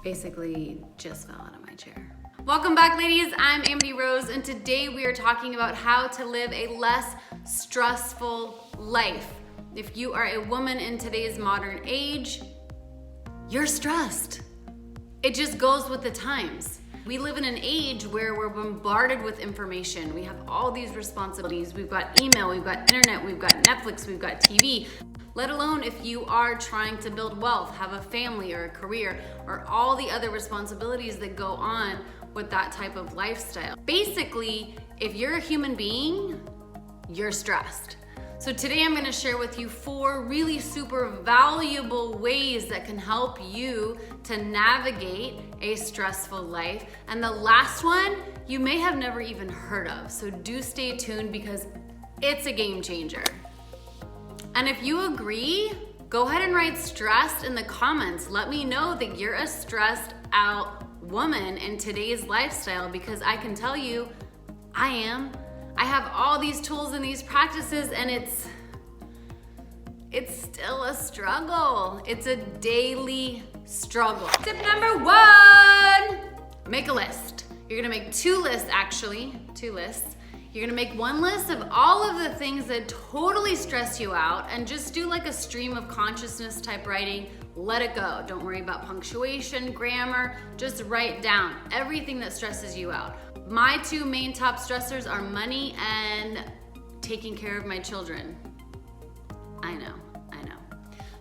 basically just fell out of my chair. Welcome back, ladies. I'm Amity Rose, and today we are talking about how to live a less stressful life. If you are a woman in today's modern age, you're stressed. It just goes with the times. We live in an age where we're bombarded with information. We have all these responsibilities. We've got email, we've got internet, we've got Netflix, we've got TV. Let alone if you are trying to build wealth, have a family or a career, or all the other responsibilities that go on with that type of lifestyle. Basically, if you're a human being, you're stressed. So today I'm gonna share with you 4 really super valuable ways that can help you to navigate a stressful life. And the last one, you may have never even heard of. So do stay tuned because it's a game changer. And if you agree, go ahead and write stressed in the comments. Let me know that you're a stressed out woman in today's lifestyle, because I can tell you, I am. I have all these tools and these practices, and it's still a struggle. It's a daily struggle. Tip number 1, make a list. You're gonna make 2 lists, actually, 2 lists. You're gonna make 1 list of all of the things that totally stress you out and just do like a stream of consciousness type writing. Let it go. Don't worry about punctuation, grammar. Just write down everything that stresses you out. My 2 main top stressors are money and taking care of my children. I know.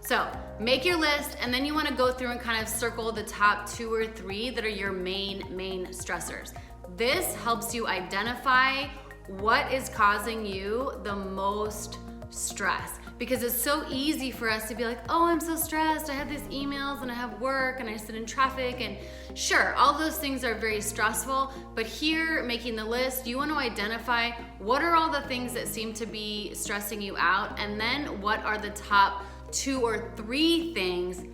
So make your list, and then you wanna go through and kind of circle the top 2 or 3 that are your main stressors. This helps you identify what is causing you the most stress. Because it's so easy for us to be like, oh, I'm so stressed. I have these emails and I have work and I sit in traffic, and sure, all those things are very stressful. But here, making the list, you want to identify what are all the things that seem to be stressing you out, and then what are the top 2 or 3 things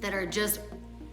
that are just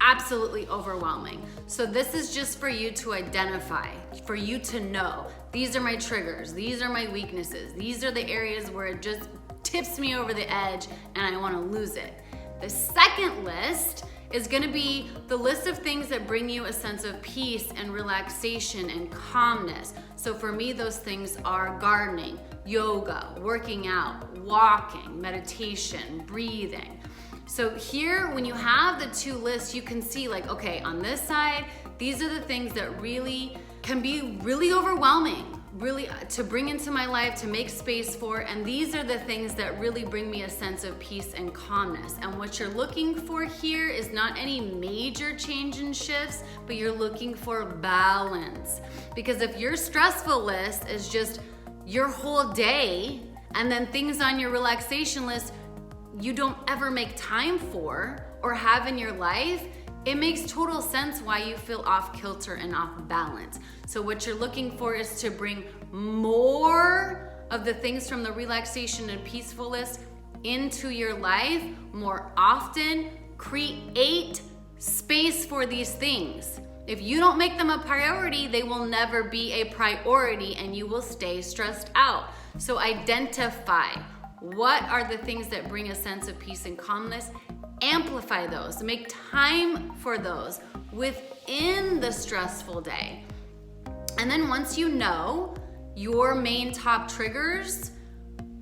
absolutely overwhelming. So this is just for you to identify, for you to know, these are my triggers, these are my weaknesses, these are the areas where it just tips me over the edge and I want to lose it. The second list is going to be the list of things that bring you a sense of peace and relaxation and calmness. So for me, those things are gardening, yoga, working out, walking, meditation, breathing. So here, when you have the 2 lists, you can see like, okay, on this side, these are the things that really can be really overwhelming, really to bring into my life, to make space for, and these are the things that really bring me a sense of peace and calmness. And what you're looking for here is not any major change and shifts, but you're looking for balance. Because if your stressful list is just your whole day, and then things on your relaxation list you don't ever make time for or have in your life, it makes total sense why you feel off kilter and off balance. So what you're looking for is to bring more of the things from the relaxation and peaceful list into your life more often. Create space for these things. If you don't make them a priority, they will never be a priority and you will stay stressed out. So identify what are the things that bring a sense of peace and calmness. Amplify those, make time for those within the stressful day. And then once you know your main top triggers,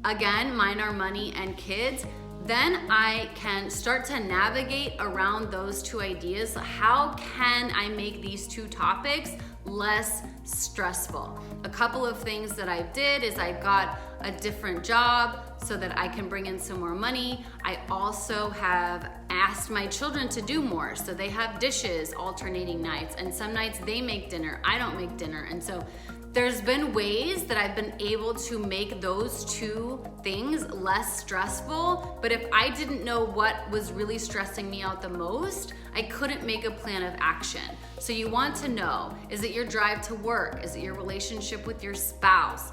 again, mine are money and kids, then I can start to navigate around those 2 ideas. How can I make these 2 topics less stressful? A couple of things that I did is I got a different job so that I can bring in some more money. I also have asked my children to do more. So they have dishes alternating nights, and some nights they make dinner, I don't make dinner. And so there's been ways that I've been able to make those 2 things less stressful. But if I didn't know what was really stressing me out the most, I couldn't make a plan of action. So you want to know, is it your drive to work? Is it your relationship with your spouse?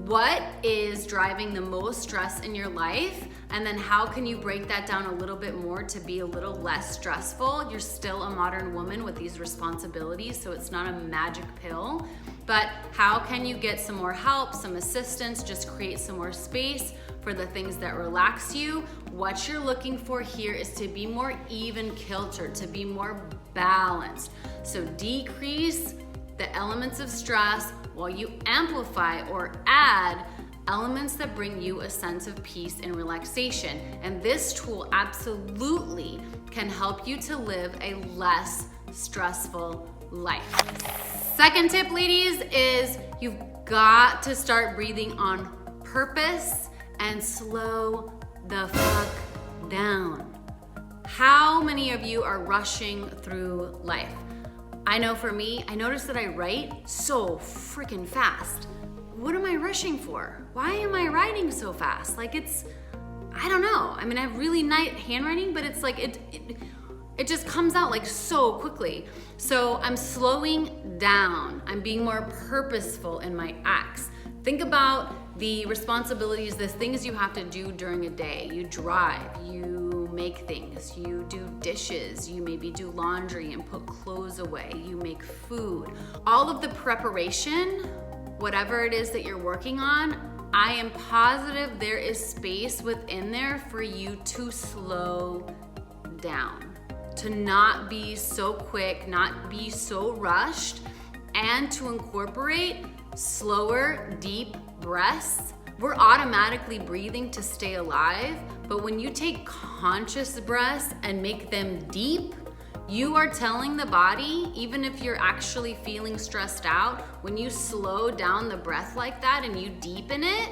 What is driving the most stress in your life? And then how can you break that down a little bit more to be a little less stressful? You're still a modern woman with these responsibilities, so it's not a magic pill. But how can you get some more help, some assistance, just create some more space for the things that relax you? What you're looking for here is to be more even kiltered, to be more balanced. So decrease the elements of stress while you amplify or add elements that bring you a sense of peace and relaxation. And this tool absolutely can help you to live a less stressful life. Second tip, ladies, is you've got to start breathing on purpose and slow the fuck down. How many of you are rushing through life? I know for me, I notice that I write so freaking fast. What am I rushing for? Why am I writing so fast? Like I don't know. I mean, I have really nice handwriting, but it's like it just comes out like so quickly. So I'm slowing down. I'm being more purposeful in my acts. Think about the responsibilities, the things you have to do during a day. You drive, you make things, you do dishes, you maybe do laundry and put clothes away, you make food. All of the preparation, whatever it is that you're working on, I am positive there is space within there for you to slow down, to not be so quick, not be so rushed, and to incorporate slower, deep breaths. We're automatically breathing to stay alive, but when you take conscious breaths and make them deep, you are telling the body, even if you're actually feeling stressed out, when you slow down the breath like that and you deepen it,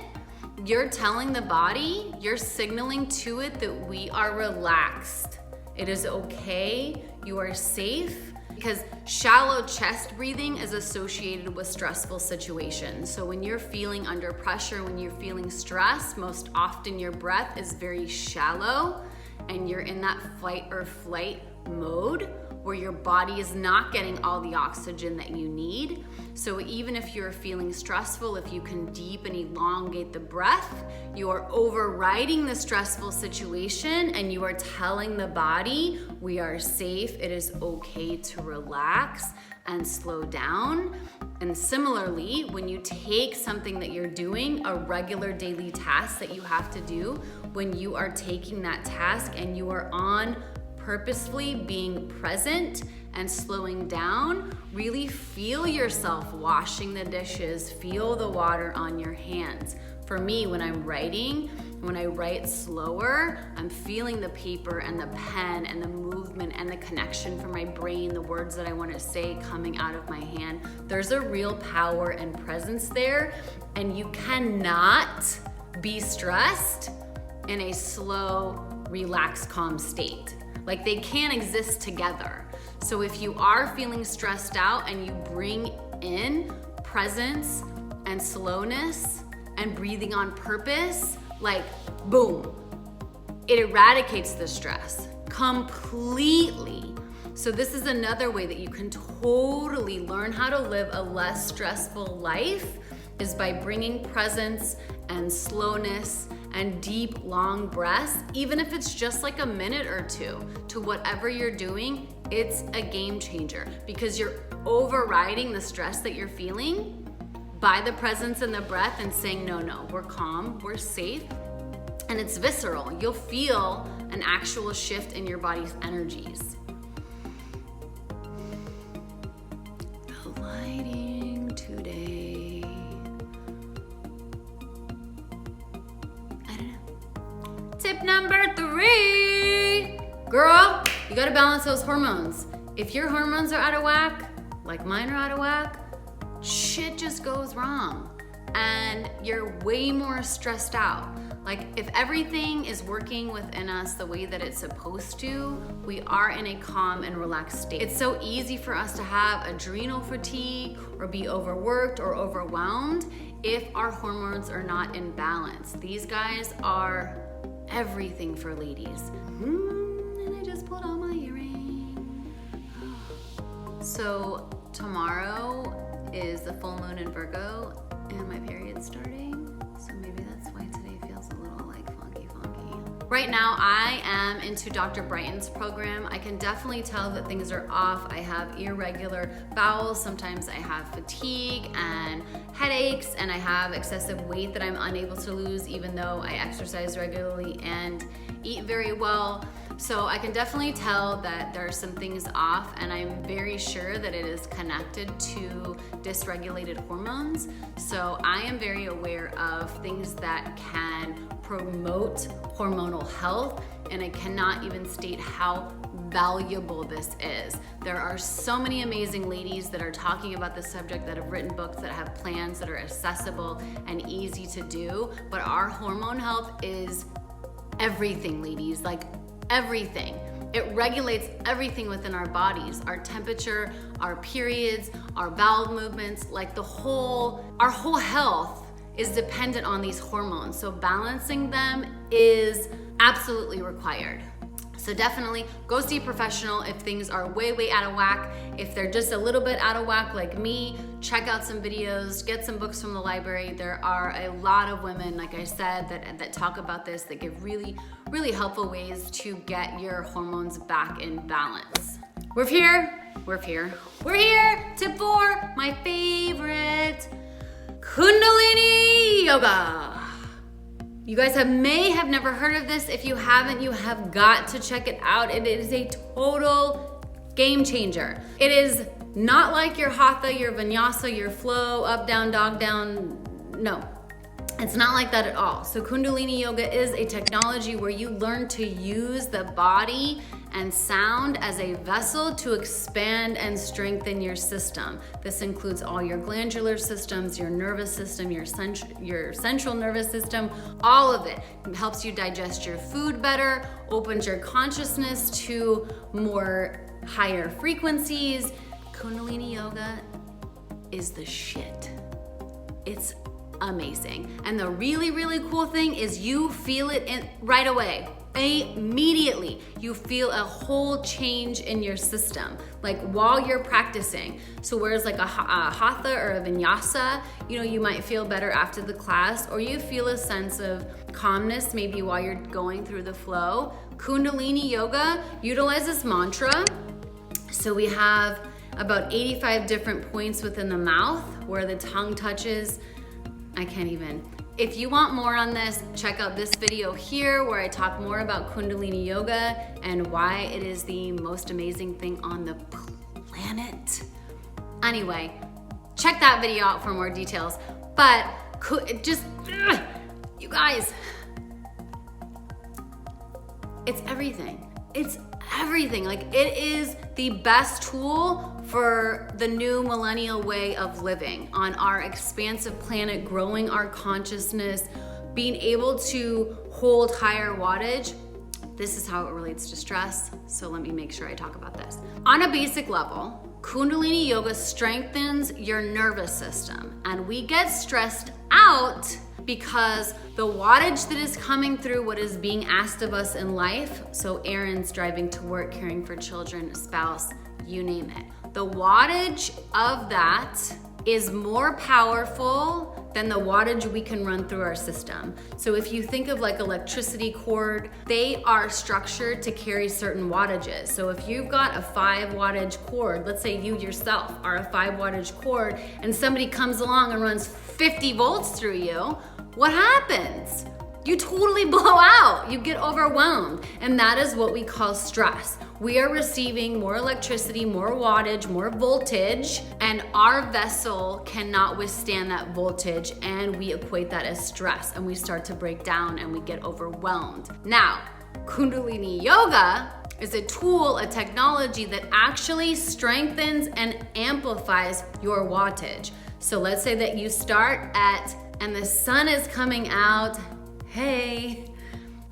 you're telling the body, you're signaling to it that we are relaxed. It is okay, you are safe, because shallow chest breathing is associated with stressful situations. So when you're feeling under pressure, when you're feeling stressed, most often your breath is very shallow and you're in that fight or flight mode where your body is not getting all the oxygen that you need. So even if you're feeling stressful, if you can deep and elongate the breath, you are overriding the stressful situation and you are telling the body, we are safe, it is okay to relax and slow down. And similarly, when you take something that you're doing, a regular daily task that you have to do, when you are taking that task and you are on purposefully being present and slowing down, really feel yourself washing the dishes, feel the water on your hands. For me, when I'm writing, when I write slower, I'm feeling the paper and the pen and the movement and the connection from my brain, the words that I want to say coming out of my hand. There's a real power and presence there, and you cannot be stressed in a slow, relaxed, calm state. Like they can't exist together. So if you are feeling stressed out and you bring in presence and slowness and breathing on purpose, like boom, it eradicates the stress completely. So this is another way that you can totally learn how to live a less stressful life, is by bringing presence and slowness and deep, long breaths, even if it's just like a minute or two, to whatever you're doing. It's a game changer because you're overriding the stress that you're feeling by the presence and the breath and saying, no, we're calm, we're safe, and it's visceral. You'll feel an actual shift in your body's energies. The lighting today. I don't know. Tip number 3. Girl, you gotta balance those hormones. If your hormones are out of whack, like mine are out of whack, shit just goes wrong and you're way more stressed out. Like if everything is working within us the way that it's supposed to, we are in a calm and relaxed state. It's so easy for us to have adrenal fatigue or be overworked or overwhelmed if our hormones are not in balance. These guys are everything for ladies. And I just pulled out my earring. So tomorrow is the full moon in Virgo, and my period's starting, so maybe that's why today feels a little like funky. Right now, I am into Dr. Brighton's program. I can definitely tell that things are off. I have irregular bowels. Sometimes I have fatigue and headaches, and I have excessive weight that I'm unable to lose even though I exercise regularly and eat very well. So I can definitely tell that there are some things off, and I'm very sure that it is connected to dysregulated hormones. So I am very aware of things that can promote hormonal health, and I cannot even state how valuable this is. There are so many amazing ladies that are talking about this subject, that have written books, that have plans that are accessible and easy to do, but our hormone health is everything, ladies, like everything. It regulates everything within our bodies, our temperature, our periods, our bowel movements, like our whole health is dependent on these hormones. So balancing them is absolutely required. So definitely go see a professional if things are way out of whack. If they're just a little bit out of whack like me, check out some videos, get some books from the library. There are a lot of women, like I said, that talk about this, that give really helpful ways to get your hormones back in balance. We're here. Tip 4, my favorite, kundalini yoga. You guys may have never heard of this. If you haven't, you have got to check it out. It is a total game changer. It is not like your hatha, your vinyasa, your flow, up, down, dog down. No, it's not like that at all. So kundalini yoga is a technology where you learn to use the body and sound as a vessel to expand and strengthen your system. This includes all your glandular systems, your nervous system, your central nervous system, all of it. It helps you digest your food better, opens your consciousness to more higher frequencies. Kundalini yoga is the shit. It's amazing. And the really cool thing is you feel it right away. Immediately, you feel a whole change in your system, like while you're practicing. So whereas like a hatha or a vinyasa, you might feel better after the class, or you feel a sense of calmness maybe while you're going through the flow. Kundalini yoga utilizes mantra. So we have about 85 different points within the mouth where the tongue touches. I can't even. If you want more on this, check out this video here where I talk more about Kundalini yoga and why it is the most amazing thing on the planet. Anyway, check that video out for more details. But you guys, it's everything. It's everything. Like, it is the best tool for the new millennial way of living on our expansive planet, growing our consciousness, being able to hold higher wattage. This is how it relates to stress, so let me make sure I talk about this. On a basic level, Kundalini yoga strengthens your nervous system, and we get stressed out because the wattage that is coming through what is being asked of us in life, so errands, driving to work, caring for children, spouse, you name it. The wattage of that is more powerful than the wattage we can run through our system. So if you think of like electricity cord, they are structured to carry certain wattages. So if you've got a 5 wattage cord, let's say you yourself are a 5 wattage cord, and somebody comes along and runs 50 volts through you, what happens? You totally blow out. You get overwhelmed. And that is what we call stress. We are receiving more electricity, more wattage, more voltage, and our vessel cannot withstand that voltage, and we equate that as stress, and we start to break down and we get overwhelmed. Now, Kundalini yoga is a tool, a technology that actually strengthens and amplifies your wattage. So let's say that you start and the sun is coming out. Hey,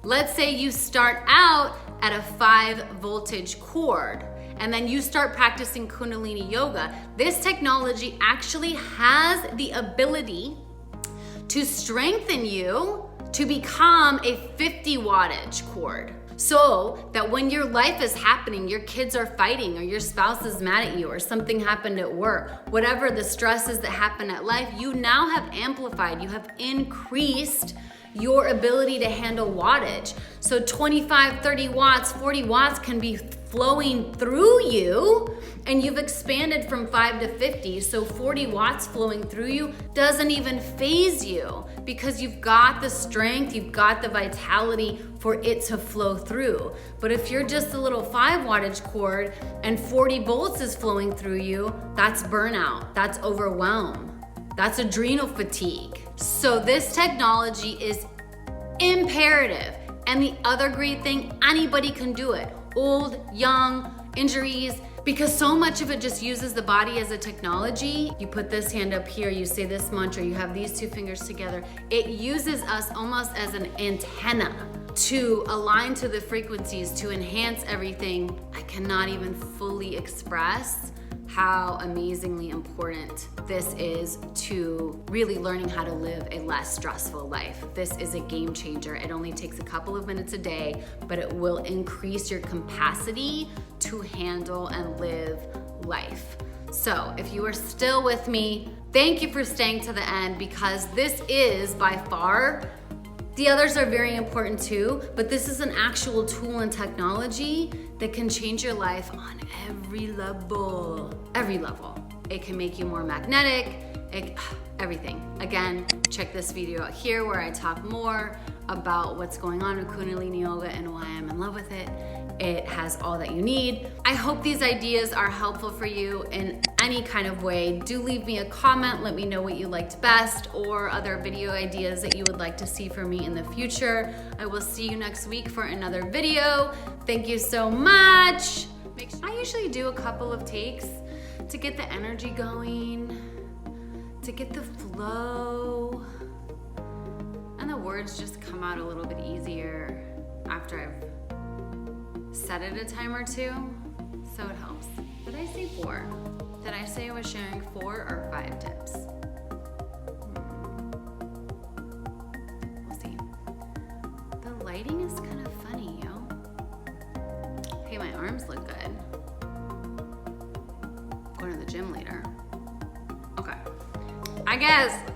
let's say you start out at a 5 voltage cord, and then you start practicing Kundalini yoga. This technology actually has the ability to strengthen you to become a 50 wattage cord. So that when your life is happening, your kids are fighting, or your spouse is mad at you, or something happened at work, whatever the stresses that happen at life, you now have amplified, you have increased your ability to handle wattage. So 25, 30 watts, 40 watts can be flowing through you, and you've expanded from 5 to 50. So 40 watts flowing through you doesn't even faze you, because you've got the strength, you've got the vitality for it to flow through. But if you're just a little 5 wattage cord and 40 volts is flowing through you, that's burnout, that's overwhelm, that's adrenal fatigue. So this technology is imperative. And the other great thing, anybody can do it. Old, young, injuries, because so much of it just uses the body as a technology. You put this hand up here, you say this mantra, you have these 2 fingers together. It uses us almost as an antenna to align to the frequencies, to enhance everything. I cannot even fully express how amazingly important this is to really learning how to live a less stressful life. This is a game changer. It only takes a couple of minutes a day, but it will increase your capacity to handle and live life. So if you are still with me, thank you for staying to the end, because this is by far, the others are very important too, but this is an actual tool and technology that can change your life on every level. Every level. It can make you more magnetic, everything. Again, check this video out here where I talk more about what's going on with Kundalini Yoga and why I'm in love with it. It has all that you need. I hope these ideas are helpful for you in any kind of way. Do leave me a comment, let me know what you liked best, or other video ideas that you would like to see from me in the future. I will see you next week for another video. Thank you so much. I usually do a couple of takes to get the energy going, to get the flow, and the words just come out a little bit easier after I've said it a time or two, so it helps. Did I say 4? Did I say I was sharing 4 or 5 tips? We'll see. The lighting is kind of funny, yo. Hey, my arms look good. Going to the gym later. Okay. I guess